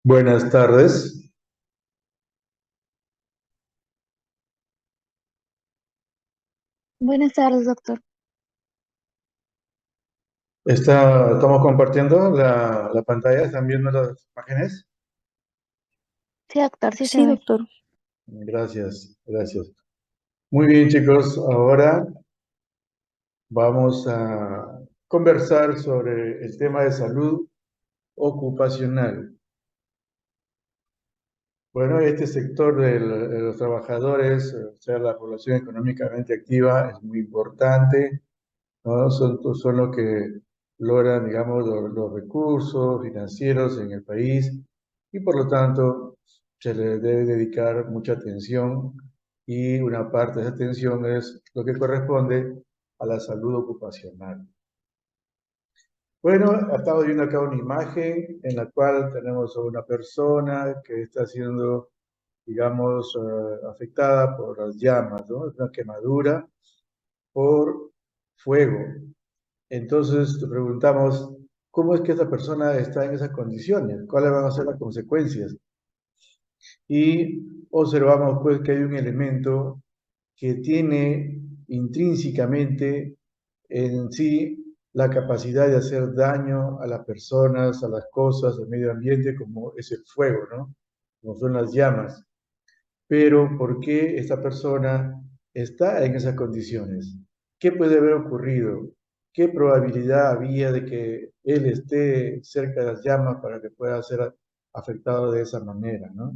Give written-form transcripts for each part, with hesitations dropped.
Buenas tardes. Buenas tardes, doctor. Estamos compartiendo la pantalla, ¿están viendo las imágenes? Sí, doctor, sí se Sí, ve. doctor. Gracias, gracias. Muy bien, chicos, ahora vamos a conversar sobre el tema de salud ocupacional. Bueno, este sector de los trabajadores, o sea, la población económicamente activa, es muy importante, ¿no? Son los que logran, digamos, los recursos financieros en el país y por lo tanto se le debe dedicar mucha atención y una parte de esa atención es lo que corresponde a la salud ocupacional. Bueno, estamos viendo acá una imagen en la cual tenemos a una persona que está siendo, digamos, afectada por las llamas, ¿no? Es una quemadura por fuego. Entonces te preguntamos, ¿cómo es que esta persona está en esas condiciones? ¿Cuáles van a ser las consecuencias? Y observamos pues que hay un elemento que tiene intrínsecamente en sí la capacidad de hacer daño a las personas, a las cosas, al medio ambiente, como es el fuego, ¿no? Como son las llamas. Pero ¿por qué esta persona está en esas condiciones? ¿Qué puede haber ocurrido? ¿Qué probabilidad había de que él esté cerca de las llamas para que pueda ser afectado de esa manera, ¿no?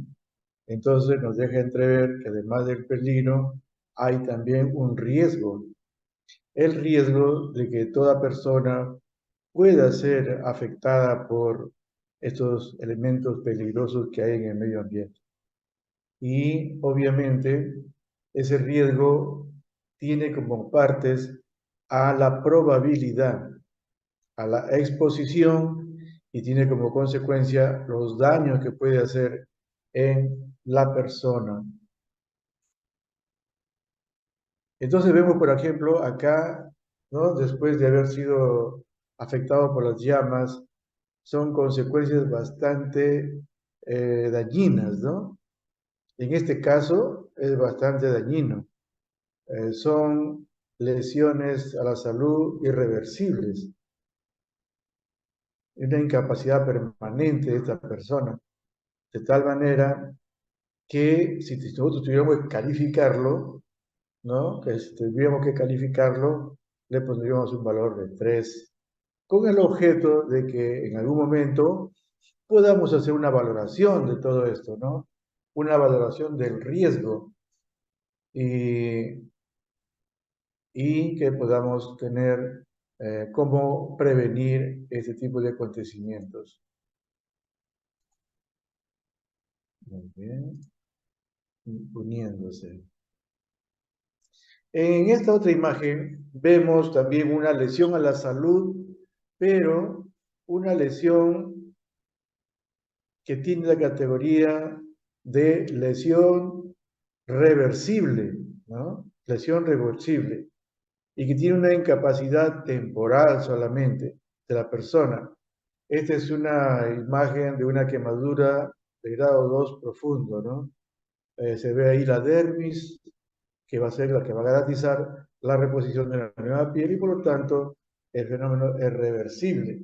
Entonces nos deja entrever que además del peligro hay también un riesgo, el riesgo de que toda persona pueda ser afectada por estos elementos peligrosos que hay en el medio ambiente. Y obviamente ese riesgo tiene como partes a la probabilidad, a la exposición y tiene como consecuencia los daños que puede hacer en la persona. Entonces vemos, por ejemplo, acá, ¿no? Después de haber sido afectado por las llamas, son consecuencias bastante dañinas, ¿no? En este caso es bastante dañino. Son lesiones a la salud irreversibles, una incapacidad permanente de esta persona, de tal manera que si nosotros tuviéramos que calificarlo, ¿no? Que si tuviéramos que calificarlo, le pondríamos un valor de 3, con el objeto de que en algún momento podamos hacer una valoración de todo esto, ¿no? Una valoración del riesgo y que podamos tener cómo prevenir este tipo de acontecimientos. Muy bien, uniéndose. En esta otra imagen vemos también una lesión a la salud, pero una lesión que tiene la categoría de lesión reversible, ¿no? Lesión reversible, y que tiene una incapacidad temporal solamente de la persona. Esta es una imagen de una quemadura de grado 2 profundo, ¿no? Se ve ahí la dermis, que va a ser la que va a garantizar la reposición de la nueva piel y por lo tanto el fenómeno es reversible.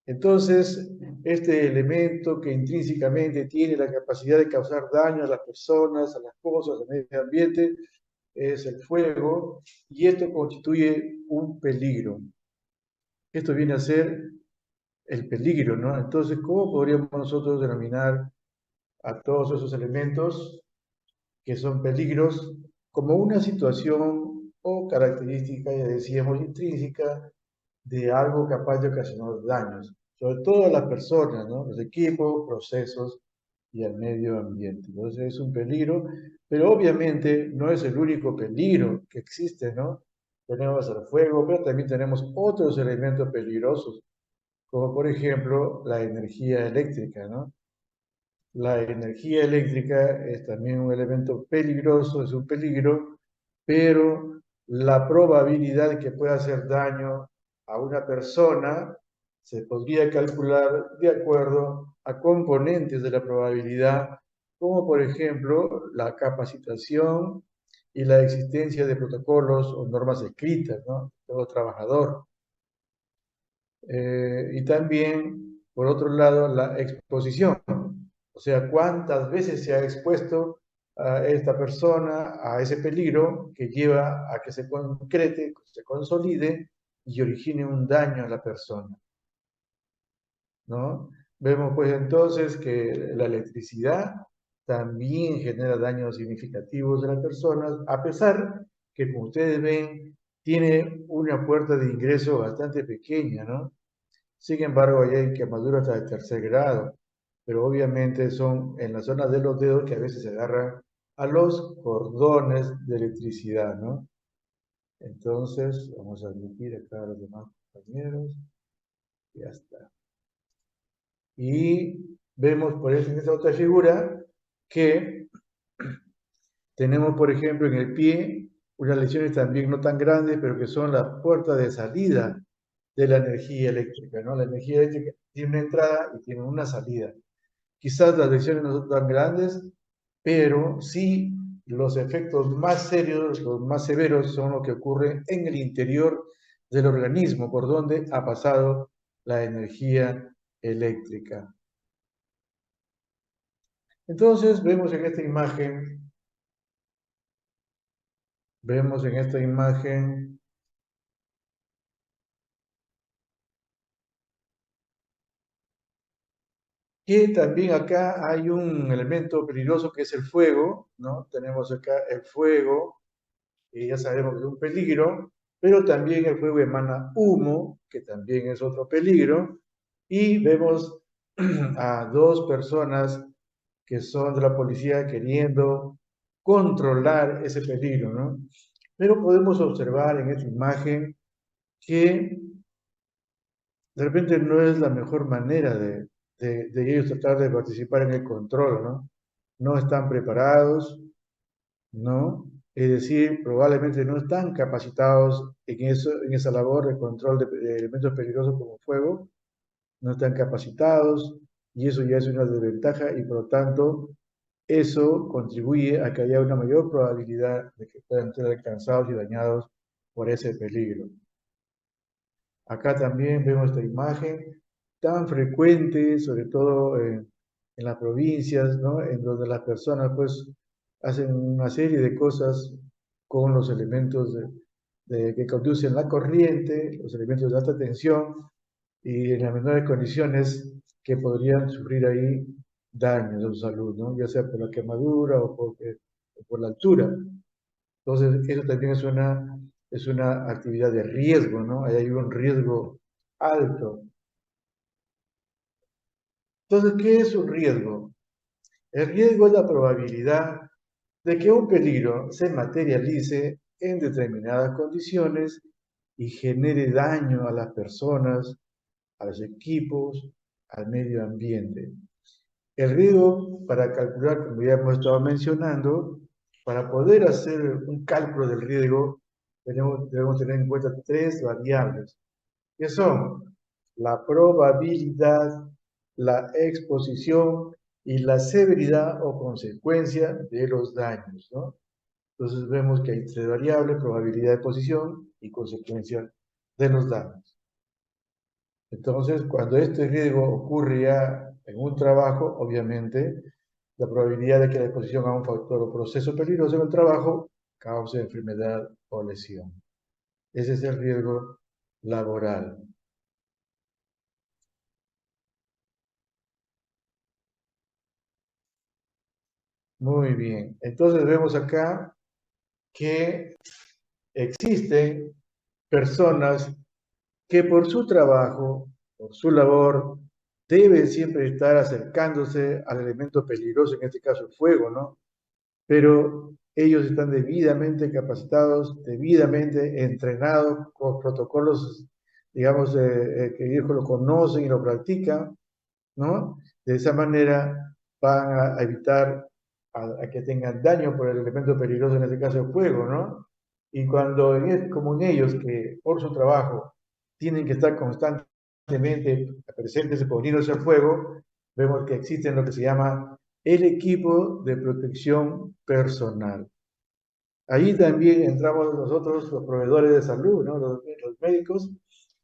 Entonces, este elemento que intrínsecamente tiene la capacidad de causar daño a las personas, a las cosas, al medio ambiente, es el fuego y esto constituye un peligro. Esto viene a ser el peligro, ¿no? Entonces, ¿cómo podríamos nosotros denominar a todos esos elementos que son peligros como una situación o característica, ya decíamos, intrínseca de algo capaz de ocasionar daños, sobre todo a las personas, ¿no? Los equipos, procesos y al medio ambiente? Entonces es un peligro, pero obviamente no es el único peligro que existe, ¿no? Tenemos el fuego, pero también tenemos otros elementos peligrosos, como por ejemplo la energía eléctrica, ¿no? La energía eléctrica es también un elemento peligroso, es un peligro, pero la probabilidad de que pueda hacer daño a una persona se podría calcular de acuerdo a componentes de la probabilidad, como por ejemplo la capacitación y la existencia de protocolos o normas escritas, ¿no? De todo trabajador. Y también, por otro lado, la exposición, o sea, cuántas veces se ha expuesto a esta persona a ese peligro que lleva a que se concrete, se consolide y origine un daño a la persona, ¿no? Vemos pues entonces que la electricidad también genera daños significativos a las personas, a pesar que, como ustedes ven, tiene una puerta de ingreso bastante pequeña, ¿no? Sin embargo, ahí hay quemaduras hasta de tercer grado, pero obviamente son en la zona de los dedos que a veces se agarran a los cordones de electricidad, ¿no? Entonces, vamos a admitir acá a los demás compañeros. Ya está. Y vemos por eso en esta otra figura que tenemos, por ejemplo, en el pie unas lesiones también no tan grandes, pero que son las puertas de salida de la energía eléctrica, ¿no? La energía eléctrica tiene una entrada y tiene una salida. Quizás las lesiones no son tan grandes, pero sí los efectos más serios, los más severos, son los que ocurren en el interior del organismo, por donde ha pasado la energía eléctrica. Entonces, vemos en esta imagen que también acá hay un elemento peligroso que es el fuego, ¿no? Tenemos acá el fuego, y ya sabemos que es un peligro, pero también el fuego emana humo, que también es otro peligro, y vemos a dos personas que son de la policía queriendo controlar ese peligro, ¿no? Pero podemos observar en esta imagen que de repente no es la mejor manera de ellos tratar de participar en el control, ¿no? No están preparados, ¿no? Es decir, probablemente no están capacitados en eso, en esa labor de control de elementos peligrosos como fuego, no están capacitados y eso ya es una desventaja y por lo tanto eso contribuye a que haya una mayor probabilidad de que puedan ser alcanzados y dañados por ese peligro. Acá también vemos esta imagen tan frecuente, sobre todo en las provincias, ¿no? En donde las personas pues hacen una serie de cosas con los elementos que conducen la corriente, los elementos de alta tensión y en las menores condiciones que podrían sufrir ahí daños a su salud, ¿no? Ya sea por la quemadura o por la altura. Entonces, eso también es una actividad de riesgo, ¿no? Ahí hay un riesgo alto. Entonces, ¿qué es un riesgo? El riesgo es la probabilidad de que un peligro se materialice en determinadas condiciones y genere daño a las personas, a los equipos, al medio ambiente. El riesgo, para calcular, como ya hemos estado mencionando, para poder hacer un cálculo del riesgo, debemos tener en cuenta tres variables, que son la probabilidad, la exposición y la severidad o consecuencia de los daños, ¿no? Entonces vemos que hay tres variables: probabilidad de exposición y consecuencia de los daños. Entonces, cuando este riesgo ocurre ya en un trabajo, obviamente, la probabilidad de que la exposición a un factor o proceso peligroso en el trabajo cause enfermedad o lesión. Ese es el riesgo laboral. Muy bien. Entonces vemos acá que existen personas que por su trabajo, por su labor, deben siempre estar acercándose al elemento peligroso, en este caso el fuego, ¿no? Pero ellos están debidamente capacitados, debidamente entrenados con protocolos, digamos, que ellos lo conocen y lo practican, ¿no? De esa manera van a evitar a que tengan daño por el elemento peligroso, en este caso el fuego, ¿no? Y cuando, como en ellos, que por su trabajo tienen que estar constantemente presentes exponiéndose al fuego, vemos que existe lo que se llama el equipo de protección personal. Ahí también entramos nosotros, los proveedores de salud, ¿no? Los médicos,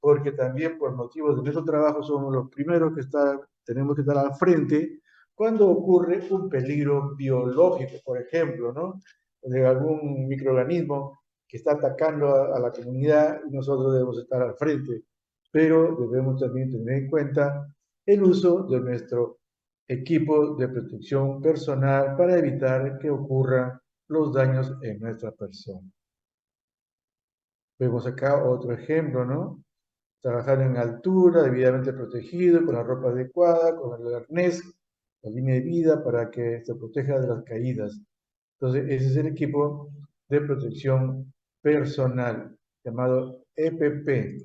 porque también por motivos de nuestro trabajo somos los primeros que tenemos que estar al frente cuando ocurre un peligro biológico, por ejemplo, ¿no? De algún microorganismo que está atacando a la comunidad y nosotros debemos estar al frente. Pero debemos también tener en cuenta el uso de nuestro equipo de protección personal para evitar que ocurran los daños en nuestra persona. Vemos acá otro ejemplo, ¿no? Trabajar en altura, debidamente protegido, con la ropa adecuada, con el arnés, la línea de vida para que se proteja de las caídas. Entonces, ese es el equipo de protección personal, llamado EPP.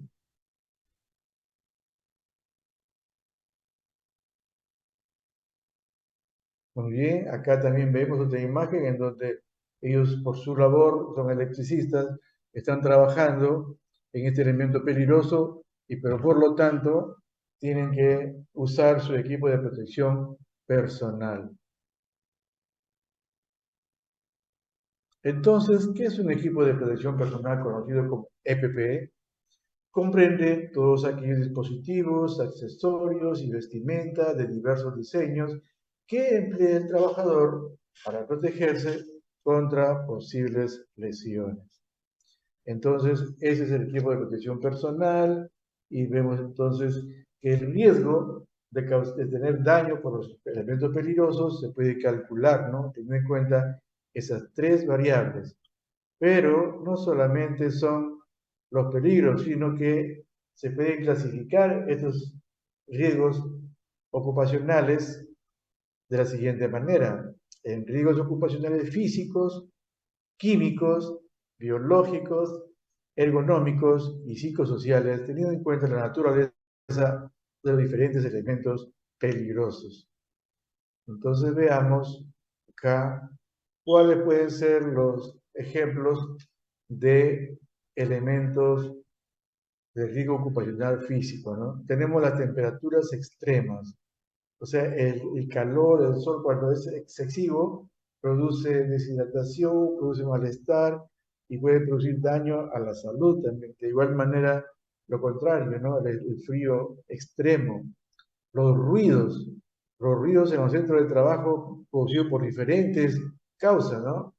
Muy bien, acá también vemos otra imagen en donde ellos por su labor son electricistas, están trabajando en este elemento peligroso, pero por lo tanto tienen que usar su equipo de protección personal. Entonces, ¿qué es un equipo de protección personal conocido como EPP? Comprende todos aquellos dispositivos, accesorios y vestimenta de diversos diseños que emplea el trabajador para protegerse contra posibles lesiones. Entonces, ese es el equipo de protección personal y vemos entonces que el riesgo de tener daño por los elementos peligrosos se puede calcular, ¿no? Teniendo en cuenta esas tres variables. Pero no solamente son los peligros, sino que se pueden clasificar estos riesgos ocupacionales de la siguiente manera: en riesgos ocupacionales físicos, químicos, biológicos, ergonómicos y psicosociales, teniendo en cuenta la naturaleza de los diferentes elementos peligrosos. Entonces veamos acá cuáles pueden ser los ejemplos de elementos de riesgo ocupacional físico, ¿no? Tenemos las temperaturas extremas, o sea, el calor, el sol cuando es excesivo, produce deshidratación, produce malestar y puede producir daño a la salud también. De igual manera, lo contrario, ¿no? El frío extremo, los ruidos, en los centros de trabajo producidos por diferentes causas, ¿no?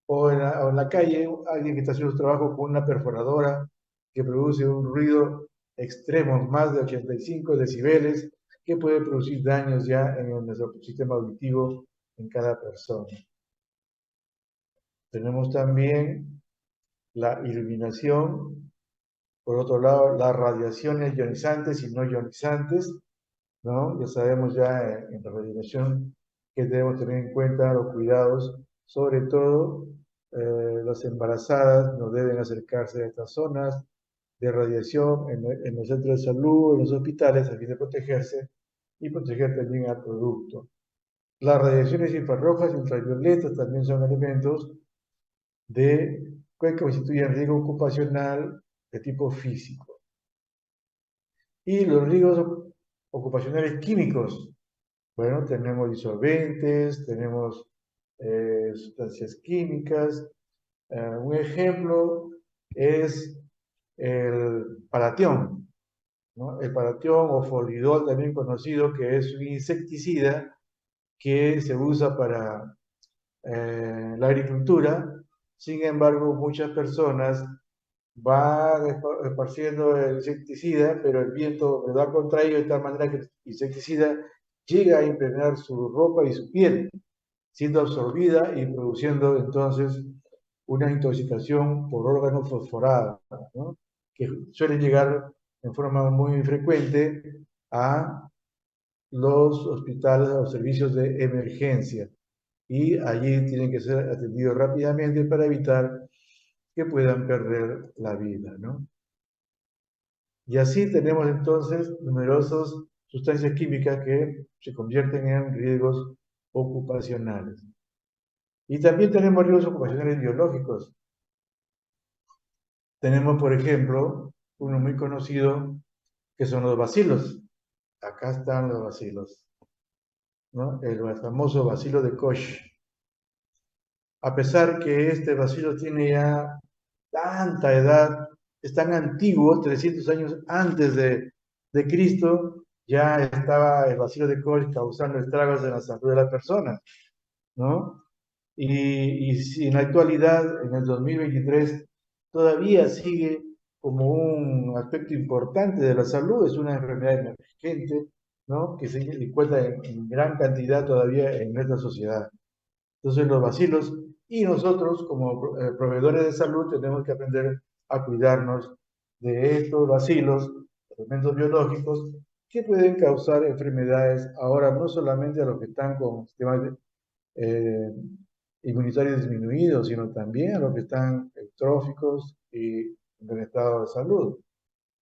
O en la calle, alguien que está haciendo su trabajo con una perforadora que produce un ruido extremo, más de 85 decibeles, que puede producir daños ya en nuestro sistema auditivo en cada persona. Tenemos también la iluminación, por otro lado, las radiaciones ionizantes y no ionizantes, ¿no? Ya sabemos ya en la radiación que debemos tener en cuenta los cuidados, sobre todo las embarazadas no deben acercarse a estas zonas de radiación en los centros de salud, en los hospitales, a fin de protegerse y proteger también al producto. Las radiaciones infrarrojas y ultravioletas también son elementos que constituyen riesgo ocupacional de tipo físico. Y los riesgos ocupacionales químicos. Bueno, tenemos disolventes, tenemos sustancias químicas. Un ejemplo es el paratión, ¿no? El paratión o folidol, también conocido, que es un insecticida que se usa para la agricultura. Sin embargo, muchas personas van esparciendo el insecticida, pero el viento le da contra ello de tal manera que el insecticida llega a impregnar su ropa y su piel, siendo absorbida y produciendo entonces una intoxicación por órganos fosforados, ¿no? Que suele llegar en forma muy frecuente a los hospitales o servicios de emergencia y allí tienen que ser atendidos rápidamente para evitar que puedan perder la vida, ¿no? Y así tenemos entonces numerosas sustancias químicas que se convierten en riesgos ocupacionales. Y también tenemos riesgos ocupacionales biológicos. Tenemos, por ejemplo, uno muy conocido que son los bacilos. Acá están los bacilos, ¿no? El famoso bacilo de Koch. A pesar que este bacilo tiene ya tanta edad, es tan antiguo, 300 años antes de Cristo, ya estaba el bacilo de Koch causando estragos en la salud de la persona, ¿no? Y si en la actualidad, en el 2023, todavía sigue como un aspecto importante de la salud, es una enfermedad emergente, ¿no? Que se encuentra en gran cantidad todavía en nuestra sociedad. Entonces los vacilos y nosotros como proveedores de salud tenemos que aprender a cuidarnos de estos vacilos, elementos biológicos que pueden causar enfermedades ahora no solamente a los que están con sistemas eh, inmunitarios disminuidos, sino también a los que están eutróficos y en estado de salud,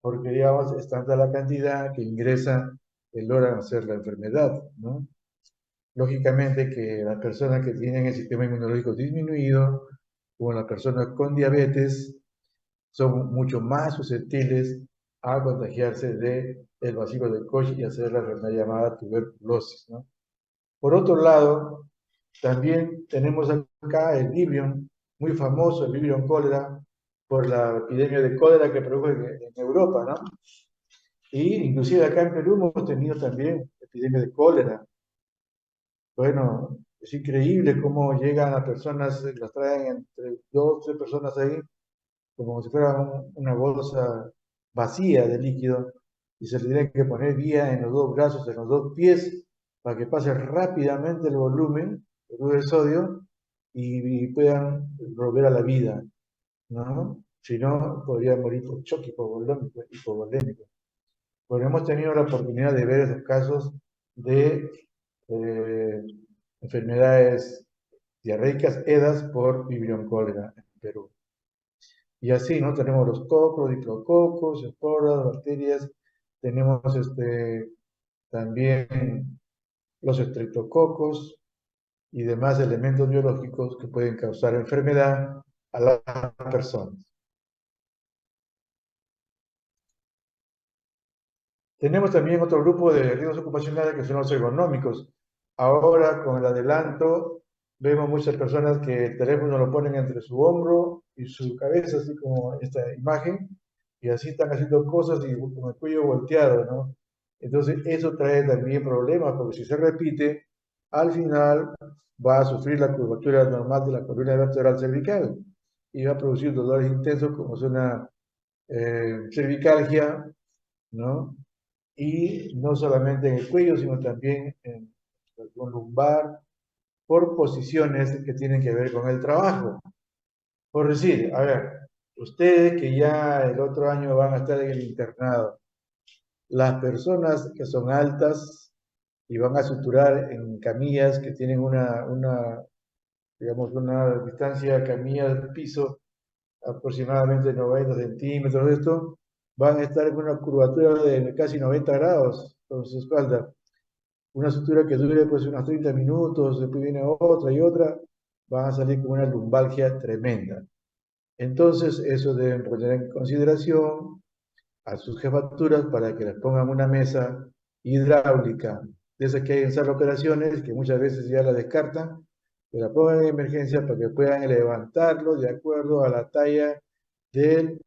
porque digamos es tanta la cantidad que ingresa que logran hacer la enfermedad, ¿no? Lógicamente que las personas que tienen el sistema inmunológico disminuido, como las personas con diabetes, son mucho más susceptibles a contagiarse de el bacilo de Koch y hacer la enfermedad llamada tuberculosis, ¿no? Por otro lado, también tenemos acá el Vibrio, muy famoso, el Vibrio cólera, por la epidemia de cólera que produjo en Europa, ¿no? Y inclusive acá en Perú hemos tenido también epidemia de cólera. Bueno, es increíble cómo llegan a personas, las traen entre dos, tres personas ahí, como si fuera una bolsa vacía de líquido, y se le tiene que poner vía en los dos brazos, en los dos pies, para que pase rápidamente el volumen de sodio, y puedan volver a la vida, ¿no? Si no, podrían morir por choque hipovolémico. Bueno, hemos tenido la oportunidad de ver esos casos de eh, enfermedades diarreicas, EDAS por Vibrio cólera en Perú. Y así, ¿no? Tenemos los cocos, diplococos, esporas, bacterias, tenemos también los estreptococos y demás elementos biológicos que pueden causar enfermedad a las personas. Tenemos también otro grupo de riesgos ocupacionales que son los ergonómicos. Ahora, con el adelanto, vemos muchas personas que el teléfono lo ponen entre su hombro y su cabeza, así como esta imagen, y así están haciendo cosas y con el cuello volteado, ¿no? Entonces, eso trae también problemas, porque si se repite, al final va a sufrir la curvatura normal de la columna vertebral cervical y va a producir dolores intensos como es una cervicalgia, ¿no? Y no solamente en el cuello, sino también en el lumbar, por posiciones que tienen que ver con el trabajo. Por decir, a ver, ustedes que ya el otro año van a estar en el internado, las personas que son altas y van a suturar en camillas que tienen digamos, una distancia camilla del piso aproximadamente 90 centímetros de esto, van a estar con una curvatura de casi 90 grados con su espalda. Una sutura que dure pues unos 30 minutos, después viene otra y otra, van a salir con una lumbalgia tremenda. Entonces, eso deben poner en consideración a sus jefaturas para que les pongan una mesa hidráulica, de esas que hay en sala de operaciones, que muchas veces ya la descartan, que la pongan en emergencia para que puedan levantarlo de acuerdo a la talla en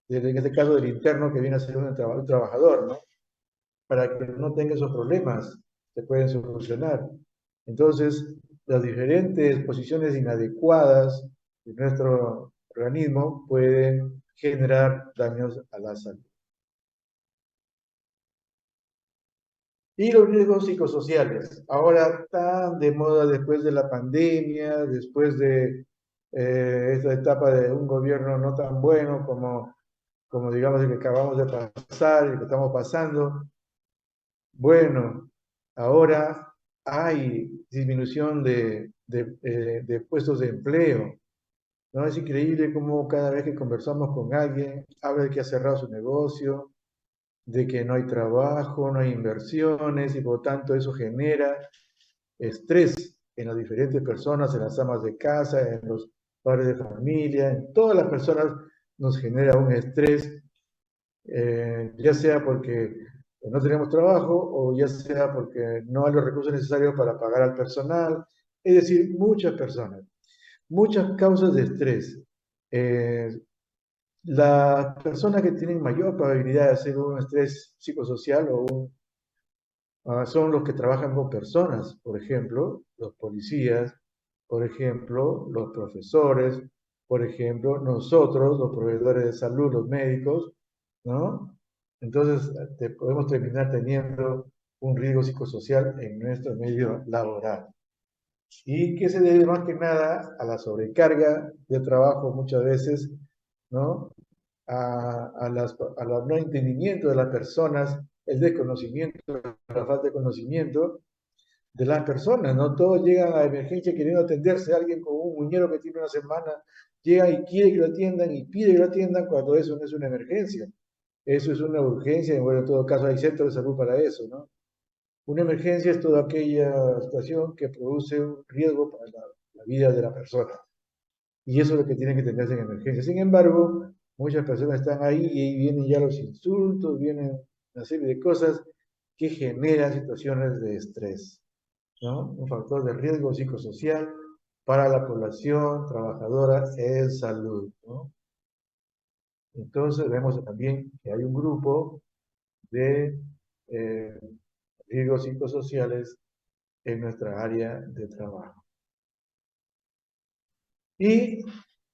este caso del interno que viene a ser un trabajador, ¿no? Para que no tenga esos problemas, se pueden solucionar. Entonces, las diferentes posiciones inadecuadas de nuestro organismo pueden generar daños a la salud. Y los riesgos psicosociales, ahora están de moda después de la pandemia, después de esta etapa de un gobierno no tan bueno como digamos el que acabamos de pasar, el que estamos pasando. Bueno, ahora hay disminución de puestos de empleo, ¿no? Es increíble cómo cada vez que conversamos con alguien, habla de que ha cerrado su negocio, de que no hay trabajo, no hay inversiones y por lo tanto eso genera estrés en las diferentes personas, en las amas de casa, en los padres de familia, en todas las personas nos genera un estrés ya sea porque no tenemos trabajo o ya sea porque no hay los recursos necesarios para pagar al personal, es decir, muchas personas, muchas causas de estrés. Eh, las personas que tienen mayor probabilidad de hacer un estrés psicosocial son los que trabajan con personas, por ejemplo, los policías, por ejemplo, los profesores, por ejemplo, nosotros, los proveedores de salud, los médicos, ¿no? Entonces, podemos terminar teniendo un riesgo psicosocial en nuestro medio laboral. Y que se debe más que nada a la sobrecarga de trabajo muchas veces, ¿no? Al no entendimiento de las personas, el desconocimiento, la falta de conocimiento de las personas, ¿no? Todos llegan a emergencia queriendo atenderse. Alguien con un muñero que tiene una semana llega y quiere que lo atiendan y pide que lo atiendan cuando eso no es una emergencia. Eso es una urgencia y bueno, en todo caso hay centros de salud para eso, ¿no? Una emergencia es toda aquella situación que produce un riesgo para la vida de la persona. Y eso es lo que tiene que tenerse en emergencia. Sin embargo, muchas personas están ahí y ahí vienen ya los insultos, vienen una serie de cosas que generan situaciones de estrés, ¿no? Un factor de riesgo psicosocial para la población trabajadora en salud, ¿no? Entonces vemos también que hay un grupo de eh, riesgos psicosociales en nuestra área de trabajo. Y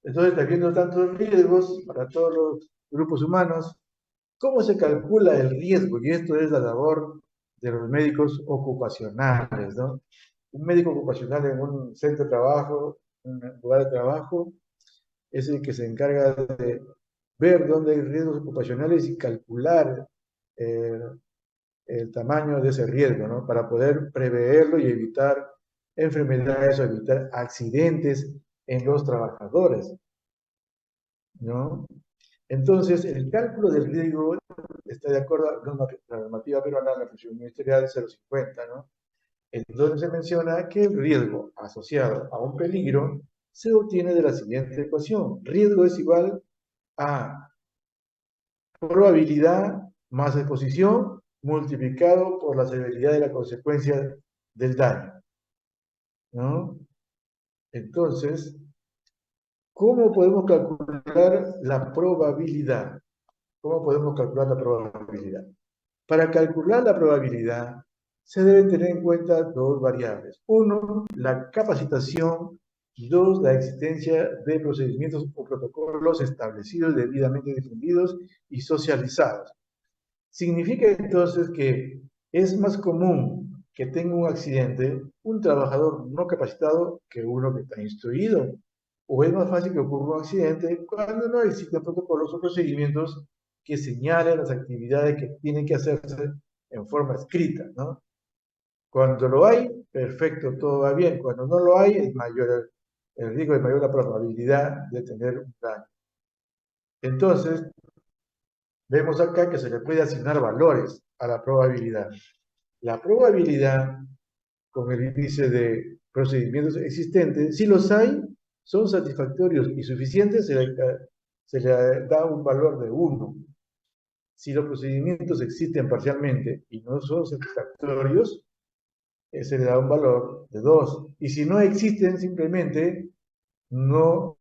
entonces, habiendo tantos riesgos para todos los grupos humanos, ¿cómo se calcula el riesgo? Y esto es la labor de los médicos ocupacionales, ¿no? Un médico ocupacional en un centro de trabajo, un lugar de trabajo, es el que se encarga de ver dónde hay riesgos ocupacionales y calcular eh, el tamaño de ese riesgo, ¿no? Para poder preverlo y evitar enfermedades o evitar accidentes en los trabajadores, ¿no? Entonces, el cálculo del riesgo está de acuerdo a la normativa peruana, la función ministerial 050, ¿no? En donde se menciona que el riesgo asociado a un peligro se obtiene de la siguiente ecuación. Riesgo es igual a probabilidad más exposición multiplicado por la severidad de la consecuencia del daño, ¿no? Entonces, ¿cómo podemos calcular la probabilidad? ¿Cómo podemos calcular la probabilidad? Para calcular la probabilidad, se deben tener en cuenta dos variables. Uno, la capacitación. Dos, la existencia de procedimientos o protocolos establecidos, debidamente difundidos y socializados. Significa entonces que es más común que tenga un accidente un trabajador no capacitado que uno que está instruido. O es más fácil que ocurra un accidente cuando no existen protocolos o procedimientos que señalen las actividades que tienen que hacerse en forma escrita, ¿no? Cuando lo hay, perfecto, todo va bien. Cuando no lo hay, es mayor el riesgo, es mayor la probabilidad de tener un daño. Entonces, vemos acá que se le puede asignar valores a la probabilidad. La probabilidad, con el índice de procedimientos existentes, si los hay, son satisfactorios y suficientes, se le da un valor de 1. Si los procedimientos existen parcialmente y no son satisfactorios, se le da un valor de 2. Y si no existen, simplemente no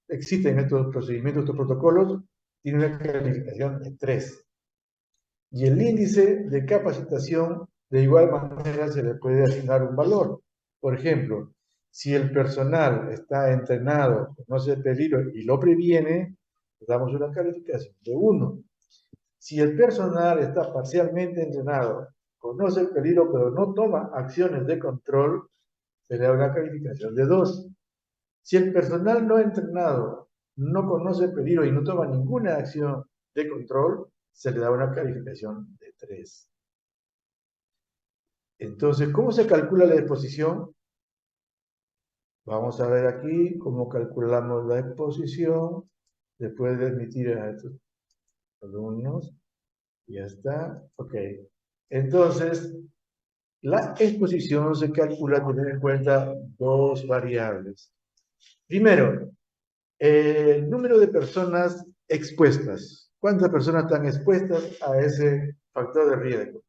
existen estos procedimientos, estos protocolos, tiene una calificación de 3. Y el índice de capacitación, de igual manera, se le puede asignar un valor. Por ejemplo, si el personal está entrenado, conoce el peligro y lo previene, le damos una calificación de 1. Si el personal está parcialmente entrenado, conoce el peligro pero no toma acciones de control, se le da una calificación de 2. Si el personal no entrenado no conoce el peligro y no toma ninguna acción de control, se le da una calificación de 3. Entonces, ¿cómo se calcula la exposición? Vamos a ver aquí cómo calculamos la exposición después de admitir a estos alumnos. Ya está. Ok. Entonces, la exposición se calcula teniendo en cuenta dos variables. Primero, el número de personas expuestas. ¿Cuántas personas están expuestas a ese factor de riesgo?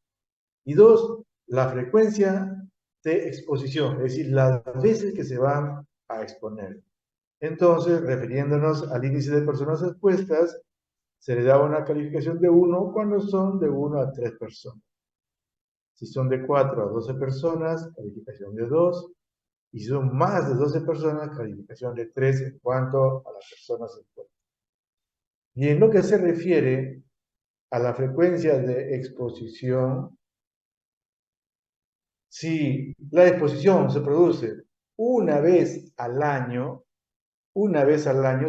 Y dos, la frecuencia de exposición, es decir, las veces que se van a exponer. Entonces, refiriéndonos al índice de personas expuestas, se le da una calificación de 1 cuando son de 1 a 3 personas. Si son de 4 a 12 personas, calificación de 2. Y si son más de 12 personas, calificación de 3 en cuanto a las personas expuestas. Y en lo que se refiere a la frecuencia de exposición, si la exposición se produce una vez al año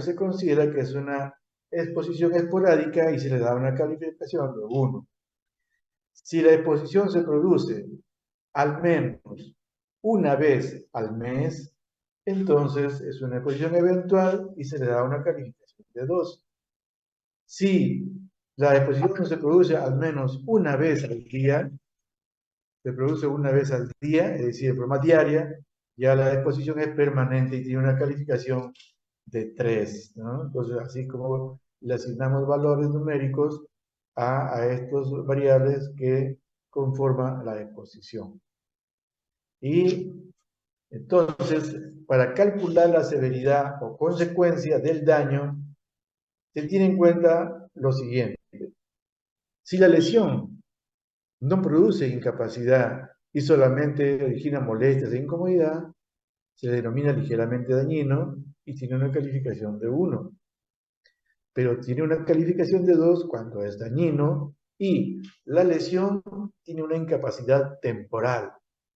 se considera que es una exposición esporádica y se le da una calificación de 1. Si la exposición se produce al menos una vez al mes, entonces es una exposición eventual y se le da una calificación de 2. Si la exposición se produce al menos una vez al día, se produce una vez al día, es decir, de forma diaria, ya la exposición es permanente y tiene una calificación de 3, ¿no? Entonces, así como le asignamos valores numéricos a estos variables que conforman la exposición. Y entonces, para calcular la severidad o consecuencia del daño, se tiene en cuenta lo siguiente. Si la lesión no produce incapacidad y solamente origina molestias e incomodidad, se denomina ligeramente dañino y tiene una calificación de 1. Pero tiene una calificación de 2 cuando es dañino y la lesión tiene una incapacidad temporal.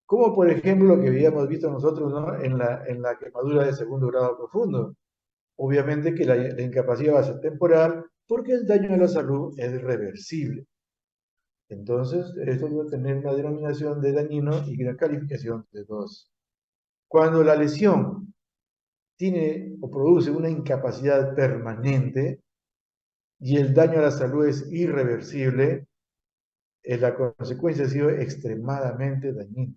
Como por ejemplo lo que habíamos visto nosotros, ¿no? en la quemadura de segundo grado profundo. Obviamente que la incapacidad va a ser temporal porque el daño a la salud es reversible. Entonces, esto va a tener una denominación de dañino y una calificación de 2. Cuando la lesión tiene o produce una incapacidad permanente y el daño a la salud es irreversible, la consecuencia ha sido extremadamente dañina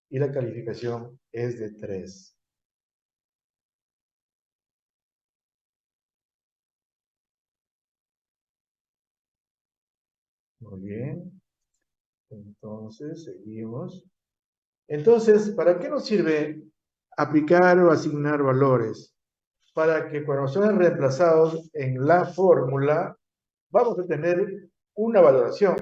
y la calificación es de 3. Muy bien, entonces seguimos. Entonces, ¿para qué nos sirve aplicar o asignar valores? Para que cuando sean reemplazados en la fórmula, vamos a tener una valoración.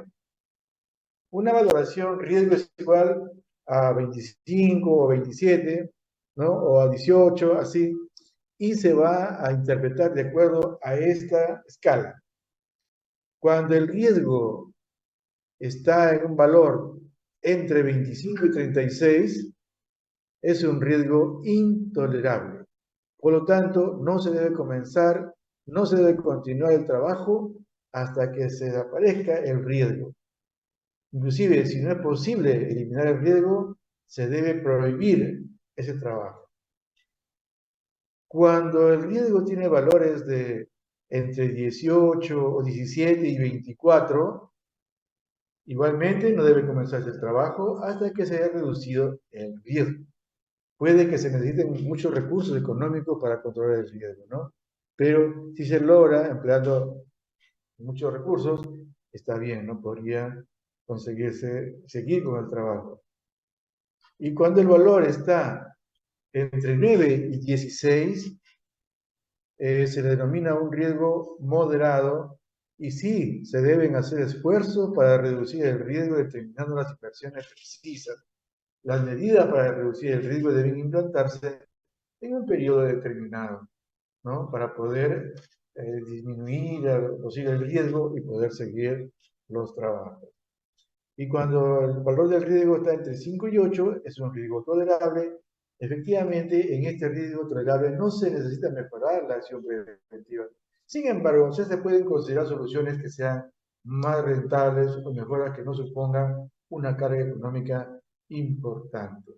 Una valoración riesgo es igual a 25 o 27, ¿no? O a 18, así. Y se va a interpretar de acuerdo a esta escala. Cuando el riesgo está en un valor entre 25 y 36, es un riesgo intolerable. Por lo tanto, no se debe comenzar, no se debe continuar el trabajo hasta que se desaparezca el riesgo. Inclusive, si no es posible eliminar el riesgo, se debe prohibir ese trabajo. Cuando el riesgo tiene valores de entre 18 o 17 y 24, igualmente no debe comenzarse el trabajo hasta que se haya reducido el riesgo. Puede que se necesiten muchos recursos económicos para controlar el riesgo, ¿no? Pero si se logra empleando muchos recursos, está bien, ¿no? Podría conseguirse seguir con el trabajo. Y cuando el valor está entre 9 y 16, se le denomina un riesgo moderado y sí, se deben hacer esfuerzos para reducir el riesgo determinando las inversiones precisas. Las medidas para reducir el riesgo deben implantarse en un periodo determinado, ¿no? Para poder disminuir el riesgo y poder seguir los trabajos. Y cuando el valor del riesgo está entre 5 y 8, es un riesgo tolerable. Efectivamente, en este riesgo tolerable no se necesita mejorar la acción preventiva. Sin embargo, se pueden considerar soluciones que sean más rentables o mejoras que no supongan una carga económica importante.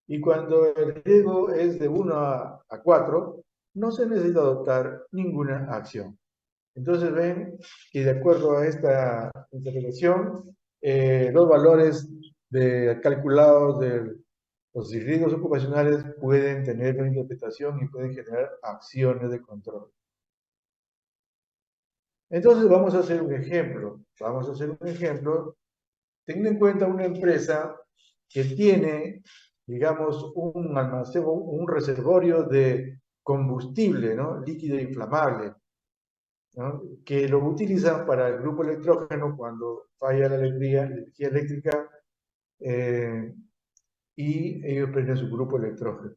Y cuando el riesgo es de 1 a 4, no se necesita adoptar ninguna acción. Entonces ven que de acuerdo a esta interpretación, los valores calculados de los riesgos ocupacionales pueden tener una interpretación y pueden generar acciones de control. Entonces vamos a hacer un ejemplo. Vamos a hacer un ejemplo teniendo en cuenta una empresa que tiene, digamos, un almacén, un reservorio de combustible, ¿no? Líquido inflamable, ¿no? Que lo utilizan para el grupo electrógeno cuando falla la energía eléctrica eh, y ellos prenden su grupo electrógeno.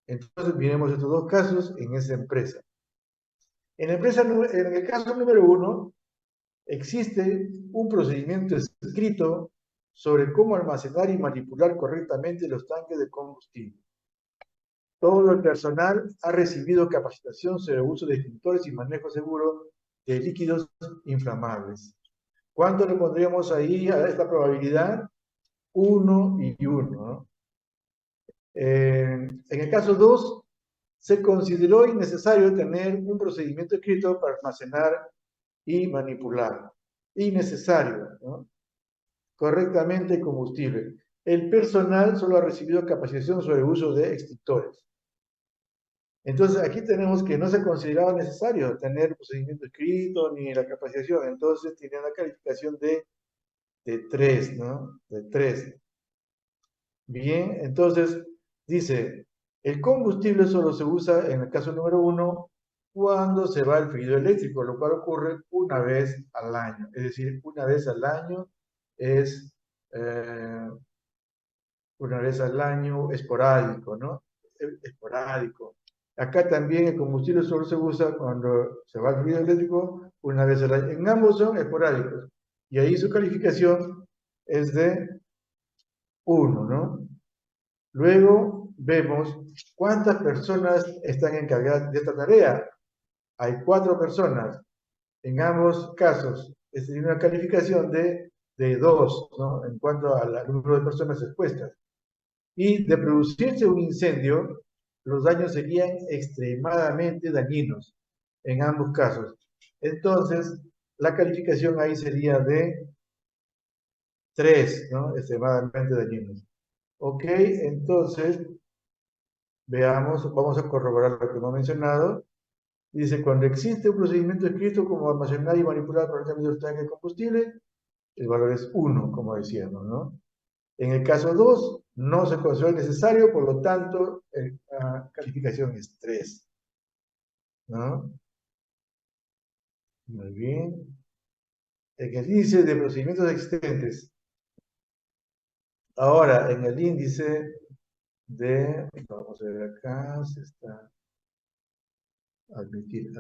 Entonces, miremos estos dos casos en esa empresa. En el caso número uno, existe un procedimiento escrito sobre cómo almacenar y manipular correctamente los tanques de combustible. Todo el personal ha recibido capacitación sobre el uso de extintores y manejo seguro de líquidos inflamables. ¿Cuánto le pondríamos ahí a esta probabilidad? 1 y 1, ¿no? En el caso 2, se consideró innecesario tener un procedimiento escrito para almacenar y manipular. Innecesario, ¿no? Correctamente combustible. El personal solo ha recibido capacitación sobre el uso de extintores. Entonces, aquí tenemos que no se consideraba necesario tener procedimiento escrito ni la capacitación. Entonces, tiene una calificación de 3, ¿no? De 3. Bien, entonces, dice, el combustible solo se usa en el caso número 1 cuando se va el fluido eléctrico, lo cual ocurre una vez al año. Es decir, una vez al año es eh, una vez al año, esporádico, ¿no? Esporádico. Acá también el combustible solo se usa cuando se va el fluido eléctrico una vez al año. En ambos son esporádicos. Y ahí su calificación es de 1, ¿no? Luego vemos cuántas personas están encargadas de esta tarea. Hay 4 personas. En ambos casos, es una calificación de 2, ¿no? En cuanto al número de personas expuestas. Y de producirse un incendio, los daños serían extremadamente dañinos en ambos casos. Entonces, la calificación ahí sería de 3, ¿no? Extremadamente dañinos. Ok, entonces, veamos, vamos a corroborar lo que hemos mencionado. Dice, cuando existe un procedimiento escrito como almacenar y manipular correctamente los tanques de combustible, el valor es 1, como decíamos, ¿no? En el caso 2, no se considera necesario, por lo tanto, la calificación es 3, ¿no? Muy bien. En el índice de procedimientos existentes. Ahora, en el índice vamos a ver acá, se está admitir.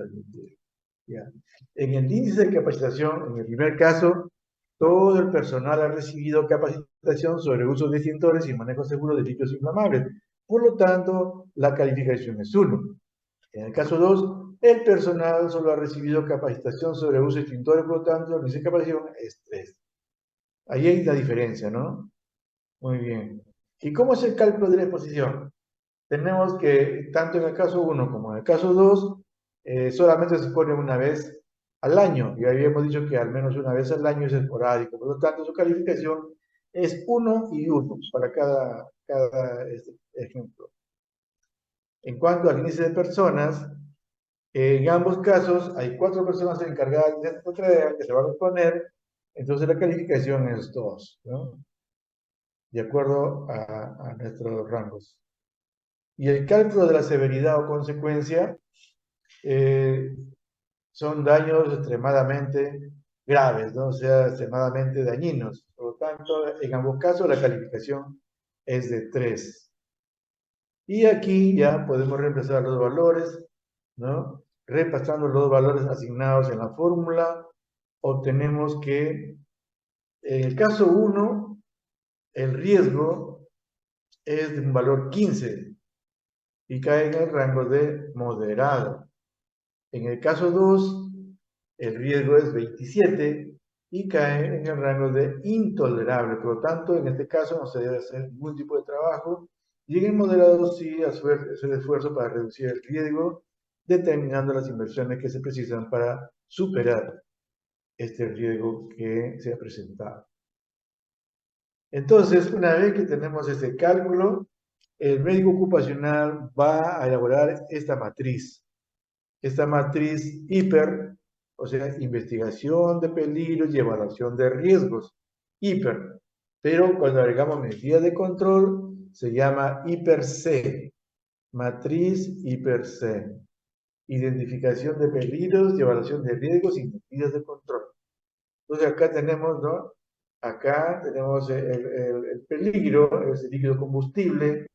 Ya. En el índice de capacitación, en el primer caso, todo el personal ha recibido capacitación sobre el uso de extintores y manejo seguro de líquidos inflamables. Por lo tanto, la calificación es 1. En el caso 2, el personal solo ha recibido capacitación sobre el uso de extintores, por lo tanto, el índice de capacitación es 3. Ahí hay la diferencia, ¿no? Muy bien. ¿Y cómo es el cálculo de la exposición? Tenemos que, tanto en el caso 1 como en el caso 2, solamente se pone una vez al año. Y habíamos dicho que al menos una vez al año es esporádico. Por lo tanto, su calificación es 1 y 1 para cada ejemplo. En cuanto al índice de personas, en ambos casos hay 4 personas encargadas de esta tarea que se va a responder, entonces la calificación es 2, ¿no? De acuerdo a nuestros rangos. Y el cálculo de la severidad o consecuencia eh, son daños extremadamente graves, ¿no? O sea, extremadamente dañinos. Por lo tanto, en ambos casos la calificación es de 3. Y aquí ya podemos reemplazar los valores, ¿no? Repasando los valores asignados en la fórmula, obtenemos que en el caso 1, el riesgo es de un valor 15 y cae en el rango de moderado. En el caso 2, el riesgo es 27 y cae en el rango de intolerable. Por lo tanto, en este caso no se debe hacer ningún tipo de trabajo. Y en el moderado sí hacer esfuerzo para reducir el riesgo, determinando las inversiones que se precisan para superar este riesgo que se ha presentado. Entonces, una vez que tenemos este cálculo, el médico ocupacional va a elaborar esta matriz. Esta matriz hiper o sea, investigación de peligros y evaluación de riesgos, hiper. Pero cuando agregamos medidas de control, se llama hiper-C, matriz hiper-C, identificación de peligros y evaluación de riesgos y medidas de control. Entonces acá tenemos, ¿no? Acá tenemos el peligro, es el líquido combustible,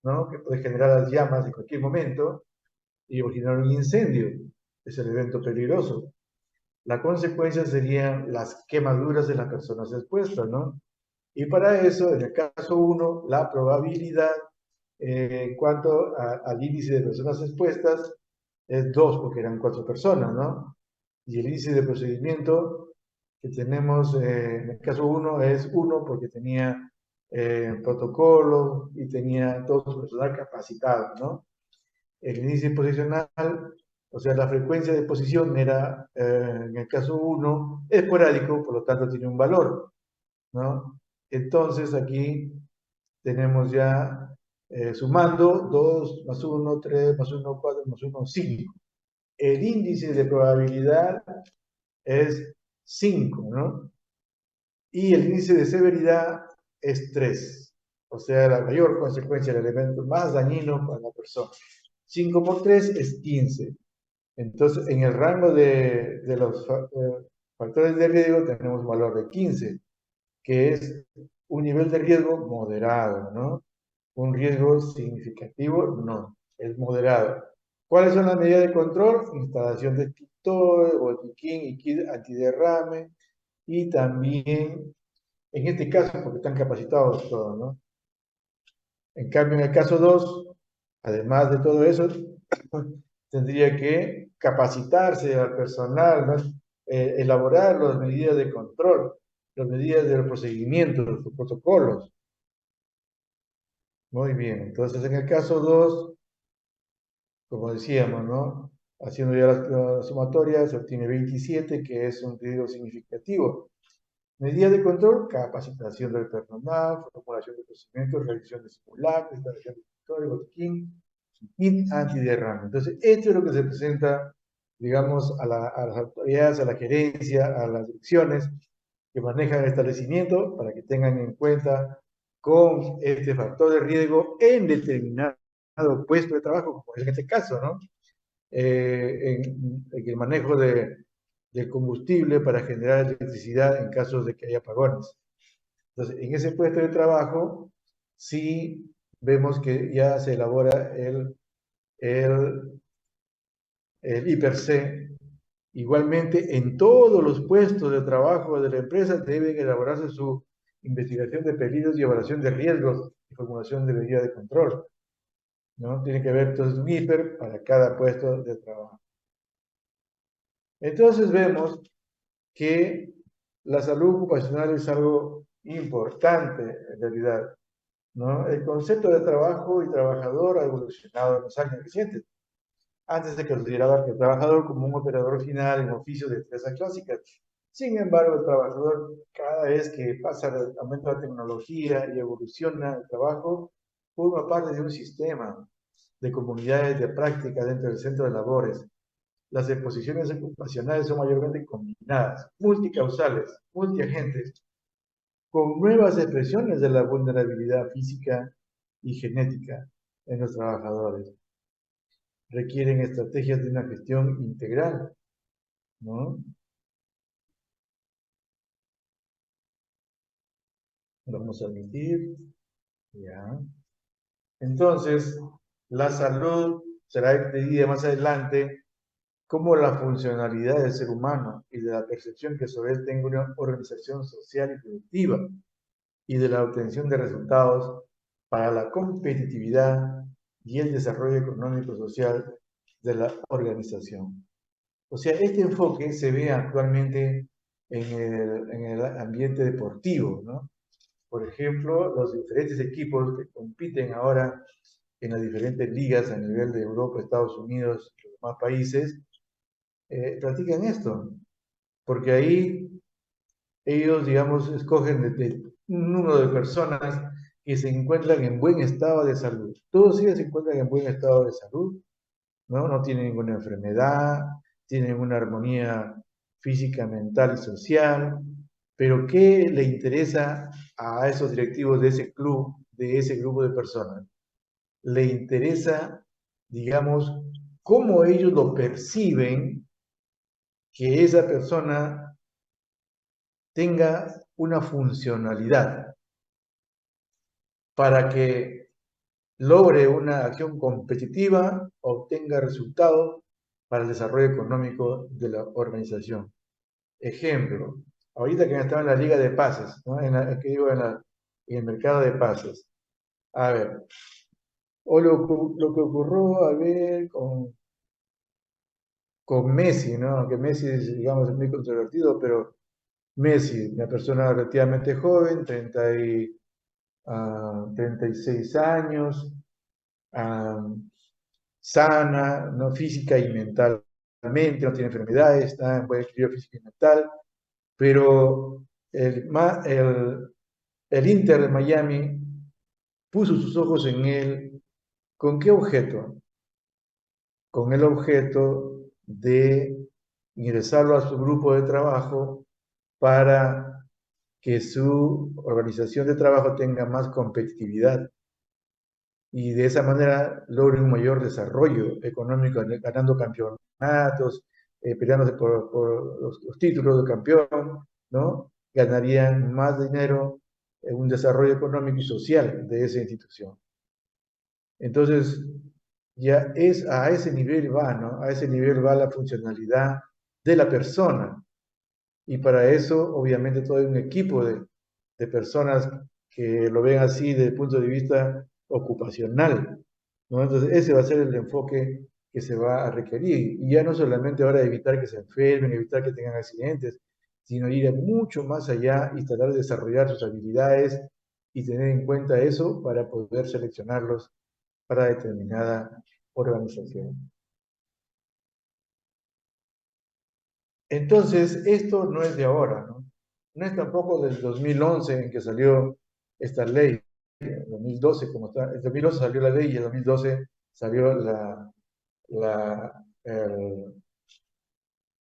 ¿no? Que puede generar las llamas en cualquier momento y originar un incendio. Es el evento peligroso. La consecuencia serían las quemaduras de las personas expuestas, ¿no? Y para eso, en el caso 1, la probabilidad en cuanto al índice de personas expuestas es 2, porque eran 4 personas, ¿no? Y el índice de procedimiento que tenemos en el caso 1 es 1 porque tenía protocolo y tenía todo su personal capacitado, ¿no? El índice posicional, o sea, la frecuencia de exposición era, en el caso 1, esporádico, por lo tanto tiene un valor, ¿no? Entonces aquí tenemos ya sumando 2 más 1, 3 más 1, 4 más 1, 5. El índice de probabilidad es 5, ¿no? Y el índice de severidad es 3. O sea, la mayor consecuencia, el elemento más dañino para la persona. 5 por 3 es 15. Entonces, en el rango de los factores de riesgo tenemos un valor de 15, que es un nivel de riesgo moderado, ¿no? Un riesgo significativo, no, es moderado. ¿Cuáles son las medidas de control? Instalación de extintores, botiquín y kit antiderrame, y también, en este caso, porque están capacitados todos, ¿no? En cambio, en el caso 2, además de todo eso, tendría que capacitarse al personal, ¿no? Elaborar las medidas de control, las medidas de los procedimientos, los protocolos. Muy bien, entonces en el caso 2, como decíamos, ¿no? Haciendo ya la sumatoria, se obtiene 27, que es un riesgo significativo. Medidas de control, capacitación del personal, formulación de procedimientos, realización de simulacros, instalación de escritorio, botiquín, y antiderrame. Entonces, esto es lo que se presenta, digamos, a las autoridades, a la gerencia, a las direcciones que manejan el establecimiento para que tengan en cuenta con este factor de riesgo en determinado puesto de trabajo, como es en este caso, ¿no? En el manejo del combustible para generar electricidad en casos de que haya apagones. Entonces, en ese puesto de trabajo, sí vemos que ya se elabora el, el IPRC. Igualmente, en todos los puestos de trabajo de la empresa deben elaborarse su investigación de peligros y evaluación de riesgos y formulación de medidas de control, ¿no? Tiene que haber entonces un IPER para cada puesto de trabajo. Entonces vemos que la salud ocupacional es algo importante en realidad, ¿no? El concepto de trabajo y trabajador ha evolucionado en los años recientes. Antes se consideraba que el trabajador como un operador final en oficios de empresas clásicas. Sin embargo, el trabajador, cada vez que pasa el aumento de la tecnología y evoluciona el trabajo, forma parte de un sistema de comunidades de práctica dentro del centro de labores. Las exposiciones ocupacionales son mayormente combinadas, multicausales, multiagentes, con nuevas expresiones de la vulnerabilidad física y genética en los trabajadores. Requieren estrategias de una gestión integral, ¿no? Lo vamos a admitir, ya. Entonces, la salud será entendida más adelante como la funcionalidad del ser humano y de la percepción que sobre él tenga una organización social y productiva y de la obtención de resultados para la competitividad y el desarrollo económico-social de la organización. O sea, este enfoque se ve actualmente en el ambiente deportivo, ¿no? Por ejemplo, los diferentes equipos que compiten ahora en las diferentes ligas a nivel de Europa, Estados Unidos y los demás países, practican esto, porque ahí ellos, digamos, escogen de un número de personas que se encuentran en buen estado de salud. Todos ellos se encuentran en buen estado de salud, ¿no? No tienen ninguna enfermedad, tienen una armonía física, mental y social, pero ¿qué le interesa a esos directivos de ese club, de ese grupo de personas? Le interesa, digamos, cómo ellos lo perciben, que esa persona tenga una funcionalidad para que logre una acción competitiva, obtenga resultados para el desarrollo económico de la organización. Ejemplo, ahorita que estaba en la Liga de Pases, ¿no? Que digo, en el mercado de pases. A ver, o lo que ocurrió, a ver, con Messi, ¿no? Aunque Messi es, digamos, muy controvertido, pero Messi, una persona relativamente joven, 36 años, ah, sana, ¿no? Física y mentalmente, no tiene enfermedades, está en buen equilibrio físico y mental, pero el Inter de Miami puso sus ojos en él. ¿Con qué objeto? Con el objeto de ingresarlo a su grupo de trabajo para que su organización de trabajo tenga más competitividad y de esa manera logre un mayor desarrollo económico, ganando campeonatos, peleándose por los títulos de campeón, ¿no? Ganarían más dinero en un desarrollo económico y social de esa institución. Entonces, ya es a ese nivel va, ¿no? A ese nivel va la funcionalidad de la persona. Y para eso, obviamente, todo hay un equipo de personas que lo ven así desde el punto de vista ocupacional, ¿no? Entonces, ese va a ser el enfoque que se va a requerir. Y ya no solamente ahora evitar que se enfermen, evitar que tengan accidentes, sino ir mucho más allá y tratar de desarrollar sus habilidades y tener en cuenta eso para poder seleccionarlos para determinada organización. Entonces, esto no es de ahora, ¿no? No es tampoco del 2011 en que salió esta ley, en 2012, como está, en 2011 salió la ley y en 2012 salió